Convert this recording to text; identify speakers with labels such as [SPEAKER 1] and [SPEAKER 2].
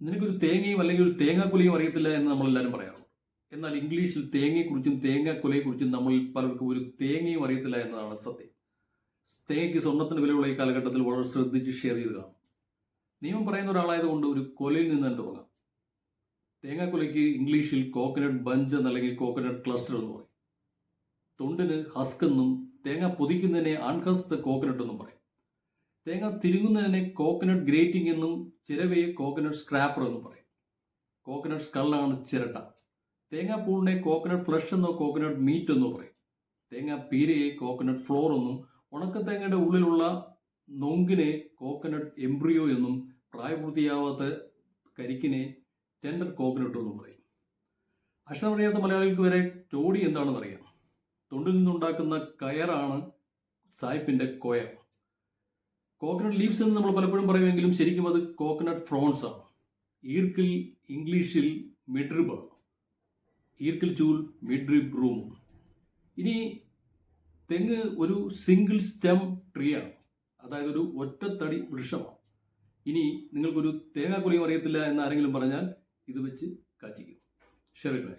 [SPEAKER 1] നിനക്കൊരു തേങ്ങയും അല്ലെങ്കിൽ ഒരു തേങ്ങാക്കൊലയും അറിയത്തില്ല എന്ന് നമ്മളെല്ലാവരും പറയാറുണ്ട്. എന്നാൽ ഇംഗ്ലീഷിൽ തേങ്ങയെക്കുറിച്ചും തേങ്ങാക്കൊലയെക്കുറിച്ചും നമ്മളിൽ പലർക്കും ഒരു തേങ്ങയും അറിയത്തില്ല എന്നതാണ് സത്യം. തേങ്ങയ്ക്ക് സ്വർണ്ണത്തിന് വിലയുള്ള ഈ കാലഘട്ടത്തിൽ വളരെ ശ്രദ്ധിച്ച് ഷെയർ ചെയ്ത് കാണും. നിയമം പറയുന്ന ഒരാളായതുകൊണ്ട് ഒരു കൊലയിൽ നിന്ന് തന്നെ തുടങ്ങാം. തേങ്ങാക്കൊലയ്ക്ക് ഇംഗ്ലീഷിൽ കോക്കനട്ട് ബഞ്ച് എന്നല്ലെങ്കിൽ കോക്കനട്ട് ക്ലസ്റ്റർ എന്ന് പറയും. തൊണ്ടിന് ഹസ്ക് എന്നും തേങ്ങ പൊതിക്കുന്നതിനെ അൺഹസ്ക്ഡ് കോക്കനട്ട് എന്നും പറയും. തേങ്ങ തിരുങ്ങുന്നതിനെ കോക്കനട്ട് ഗ്രേറ്റിംഗ് എന്നും ചിരവയെ കോക്കനട്ട് സ്ക്രാപ്പർ എന്നും പറയും. കോക്കനട്ട് സ്കള്ളാണ് ചിരട്ട. തേങ്ങാപ്പൂളിനെ കോക്കനട്ട് ഫ്ലഷ് എന്നോ കോക്കനട്ട് മീറ്റ് എന്നോ പറയും. തേങ്ങാ പീരയെ കോക്കനട്ട് ഫ്ലോർ എന്നും ഉണക്കത്തേങ്ങയുടെ ഉള്ളിലുള്ള നൊങ്കിനെ കോക്കനട്ട് എംബ്രിയോ എന്നും പ്രായപൂർത്തിയാവാത്ത കരിക്കിനെ ടെൻഡർ കോക്കനട്ട് എന്നും പറയും. അക്ഷരമറിയാത്ത മലയാളികൾക്ക് വരെ ടോടി എന്താണെന്ന് അറിയാം. തൊണ്ടിൽ നിന്നുണ്ടാക്കുന്ന കയറാണ് സായിപ്പിന്റെ കൊയർ. കോക്കനട്ട് ലീവ്സ് എന്ന് നമ്മൾ പലപ്പോഴും പറയുമെങ്കിലും ശരിക്കും അത് കോക്കനട്ട് ഫ്രോൺസ് ആണ്. ഈർക്കിൽ ഇംഗ്ലീഷിൽ മിഡ്രിബ് ആണ്. ഈർക്കിൽ ചൂൽ മിഡ്രിബ് റൂം. ഇനി തെങ്ങ് ഒരു സിംഗിൾ സ്റ്റെം ട്രീ ആണ്, അതായത് ഒരു ഒറ്റത്തടി വൃക്ഷമാണ്. ഇനി നിങ്ങൾക്കൊരു തേങ്ങാക്കൊലയും അറിയത്തില്ല എന്ന് ആരെങ്കിലും പറഞ്ഞാൽ ഇത് വെച്ച് കാച്ചിക്കും. Share it.